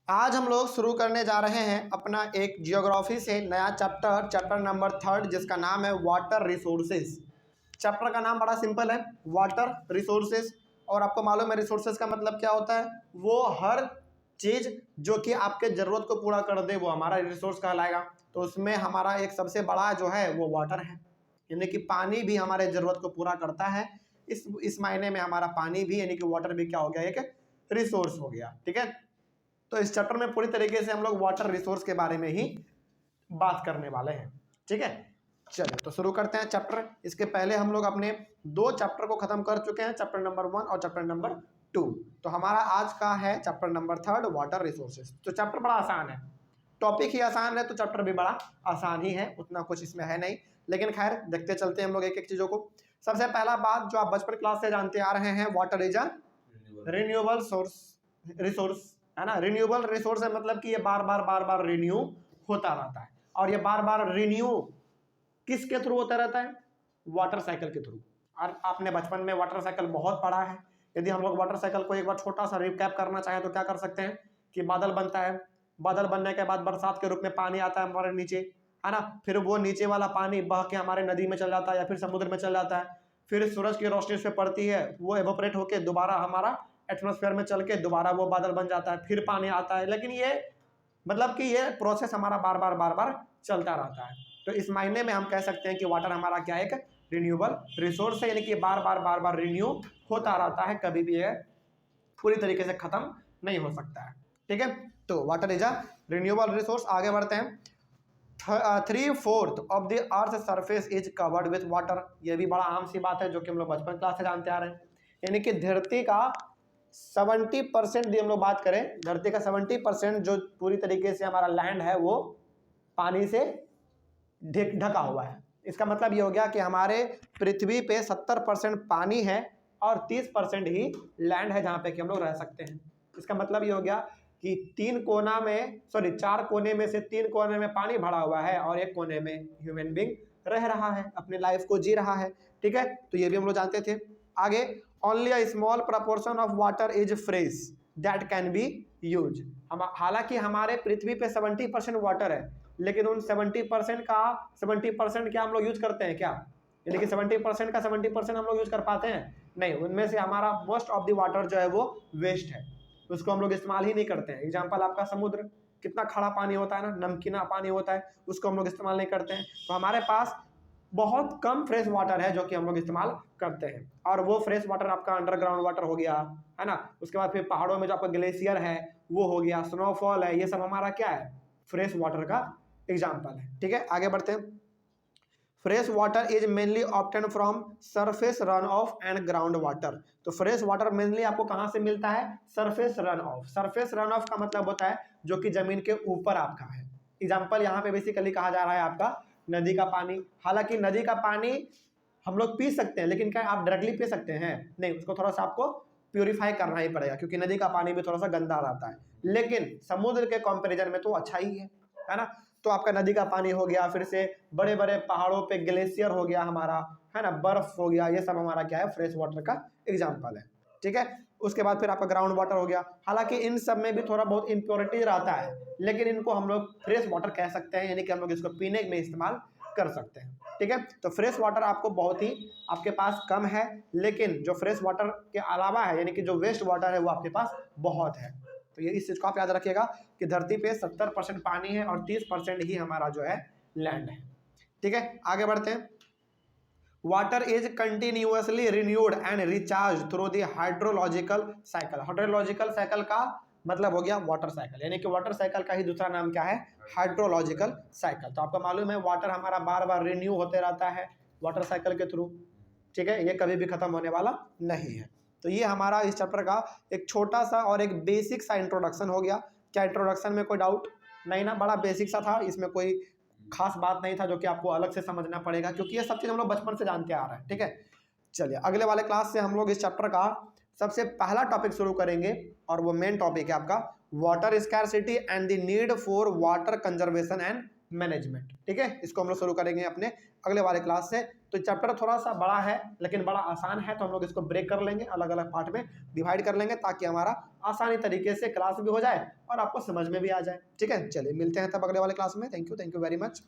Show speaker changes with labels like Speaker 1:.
Speaker 1: आज हम लोग शुरू करने जा रहे हैं अपना एक जियोग्राफी से नया चैप्टर नंबर 3 जिसका नाम है वाटर रिसोर्सेज। चैप्टर का नाम बड़ा सिंपल है, वाटर रिसोर्सेज। और आपको मालूम है रिसोर्सेज का मतलब क्या होता है, वो हर चीज़ जो कि आपके ज़रूरत को पूरा कर दे वो हमारा रिसोर्स कहलाएगा। तो उसमें हमारा एक सबसे बड़ा जो है वो वाटर है, यानी कि पानी भी हमारे ज़रूरत को पूरा करता है। इस मायने में हमारा पानी भी यानी कि वाटर भी क्या हो गया, एक रिसोर्स हो गया। ठीक है, तो इस चैप्टर में पूरी तरीके से हम लोग वाटर रिसोर्स के बारे में ही बात करने वाले हैं। ठीक है, चलिए तो शुरू करते हैं चैप्टर। इसके पहले हम लोग अपने 2 चैप्टर को खत्म कर चुके हैं, चैप्टर नंबर 1 और चैप्टर नंबर 2। तो हमारा आज का है चैप्टर नंबर 3 वाटर रिसोर्सेज। तो चैप्टर बड़ा आसान है, टॉपिक ही आसान है तो चैप्टर भी बड़ा आसान ही है, उतना कुछ इसमें है नहीं। लेकिन खैर देखते चलते हैं हम लोग एक एक चीज़ों को। सबसे पहला बात जो आप बचपन क्लास से जानते आ रहे हैं, water is a renewable resource है ना। रिन्यूएबल रिसोर्स है मतलब कि ये बार बार रिन्यू होता रहता है। और ये बार बार रिन्यू किसके थ्रू होता रहता है, वाटर साइकिल के थ्रू। और आपने बचपन में वाटर साइकिल बहुत पढ़ा है। यदि हम लोग वाटर साइकिल को एक बार छोटा सा रिकैप करना चाहें तो क्या कर सकते हैं कि बादल बनता है, बादल बनने के बाद बरसात के रूप में पानी आता है हमारे नीचे, है ना। फिर वो नीचे वाला पानी बह के हमारे नदी में चल जाता है या फिर समुद्र में चल जाता है। फिर सूरज की रोशनी उस पर पड़ती है, वो एवोपरेट होकर दोबारा हमारा एटमॉस्फेयर में चल के दोबारा वो बादल बन जाता है, फिर पानी आता है। लेकिन ये मतलब कि ये प्रोसेस हमारा बार बार चलता रहता है। तो इस मायने में हम कह सकते हैं कि वाटर हमारा क्या एक रिन्यूएबल रिसोर्स है, यानी कि बार बार रिन्यू होता रहता है, कभी भी ये पूरी तरीके से खत्म नहीं हो सकता है। ठीक है, तो water is a renewable resource. आगे बढ़ते हैं। 3/4 of the earth surface is covered with water. ये भी बड़ा आम सी बात है जो कि हम लोग बचपन क्लास से जानते आ रहे हैं। यानी कि धरती का 70% यदि हम लोग बात करें, धरती का 70% जो पूरी तरीके से हमारा लैंड है वो पानी से ढका हुआ है। इसका मतलब ये हो गया कि हमारे पृथ्वी पे 70% पानी है और 30% ही लैंड है जहाँ पे कि हम लोग रह सकते हैं। इसका मतलब ये हो गया कि 4 कोने में से 3 कोने में पानी भरा हुआ है और एक कोने में ह्यूमन बीइंग रह रहा है, अपने लाइफ को जी रहा है। ठीक है, तो ये भी हम लोग जानते थे। आगे, only a small proportion of water is fresh that can be use. हम हालांकि हमारे पृथ्वी पे 70% वाटर है, लेकिन उन 70% का 70% क्या हम लोग यूज करते हैं क्या, यानी कि 70% का 70% हम लोग यूज कर पाते हैं? नहीं, उनमें से हमारा मोस्ट ऑफ द वाटर जो है वो वेस्ट है, उसको हम लोग इस्तेमाल ही नहीं करते हैं। एग्जाम्पल आपका समुद्र, कितना खड़ा पानी होता है ना, नमकीना पानी होता है, उसको हम लोग इस्तेमाल नहीं करते हैं। तो हमारे पास बहुत कम फ्रेश वाटर है जो कि हम लोग इस्तेमाल करते हैं। और वो फ्रेश वाटर आपका अंडरग्राउंड वाटर हो गया, है ना। उसके बाद फिर पहाड़ों में जो आपका ग्लेशियर है वो हो गया, स्नोफॉल है, ये सब हमारा क्या है, फ्रेश वाटर का एग्जाम्पल है। ठीक है, आगे बढ़ते हैं। Fresh water is mainly obtain from surface run of and ground water. तो फ्रेश वाटर मेनली आपको कहाँ से मिलता है, surface run of. Surface run of का मतलब होता है जो कि जमीन के ऊपर आपका है। एग्जाम्पल यहाँ पे बेसिकली कहा जा रहा है आपका नदी का पानी। हालांकि नदी का पानी हम लोग पी सकते हैं, लेकिन क्या आप डायरेक्टली पी सकते हैं? नहीं, उसको थोड़ा सा आपको प्योरीफाई करना ही पड़ेगा, क्योंकि नदी का पानी भी थोड़ा सा गंदा रहता है। लेकिन समुद्र के कंपैरिजन में तो अच्छा ही है ना। तो आपका नदी का पानी हो गया, फिर से बड़े बड़े पहाड़ों पे ग्लेशियर हो गया हमारा, है ना, बर्फ हो गया, ये सब हमारा क्या है, फ्रेश वाटर का एग्जाम्पल है। ठीक है, उसके बाद फिर आपका ग्राउंड वाटर हो गया। हालांकि इन सब में भी थोड़ा बहुत इम्प्योरिटी रहता है, लेकिन इनको हम लोग फ्रेश वाटर कह सकते हैं, यानी कि हम लोग इसको पीने में इस्तेमाल कर सकते हैं। ठीक है, तो फ्रेश वाटर आपको बहुत ही आपके पास कम है, लेकिन जो फ्रेश वाटर के अलावा है, यानी कि जो वेस्ट वाटर है वो आपके पास बहुत है। तो ये इस चीज़ को आप याद रखिएगा कि धरती पे 70% पानी है और 30% ही हमारा जो है लैंड है। ठीक है, आगे बढ़ते हैं। Water is continuously renewed and recharge through the hydrological cycle. Hydrological cycle का मतलब हो गया वाटर साइकिल, यानी कि वाटर साइकिल का ही दूसरा नाम क्या है, हाइड्रोलॉजिकल साइकिल। तो आपको मालूम है वाटर हमारा बार बार रिन्यू होते रहता है वाटर साइकिल के थ्रू। ठीक है, ये कभी भी खत्म होने वाला नहीं है। तो ये हमारा इस चैप्टर का एक छोटा सा और एक बेसिक सा इंट्रोडक्शन हो गया। क्या इंट्रोडक्शन में कोई डाउट नहीं ना? बड़ा बेसिक सा था, इसमें कोई खास बात नहीं था जो कि आपको अलग से समझना पड़ेगा, क्योंकि ये सब चीज़ हम लोग बचपन से जानते आ रहे हैं। ठीक है, चलिए अगले वाले क्लास से हम लोग इस चैप्टर का सबसे पहला टॉपिक शुरू करेंगे, और वो मेन टॉपिक है आपका water scarcity and the need for water conservation and management. ठीक है, इसको हम लोग शुरू करेंगे अपने अगले वाले क्लास से। तो चैप्टर थोड़ा सा बड़ा है लेकिन बड़ा आसान है, तो हम लोग इसको ब्रेक कर लेंगे, अलग अलग पार्ट में डिवाइड कर लेंगे ताकि हमारा आसानी तरीके से क्लास भी हो जाए और आपको समझ में भी आ जाए। ठीक है, चलिए मिलते हैं तब अगले वाले क्लास में। Thank you very much.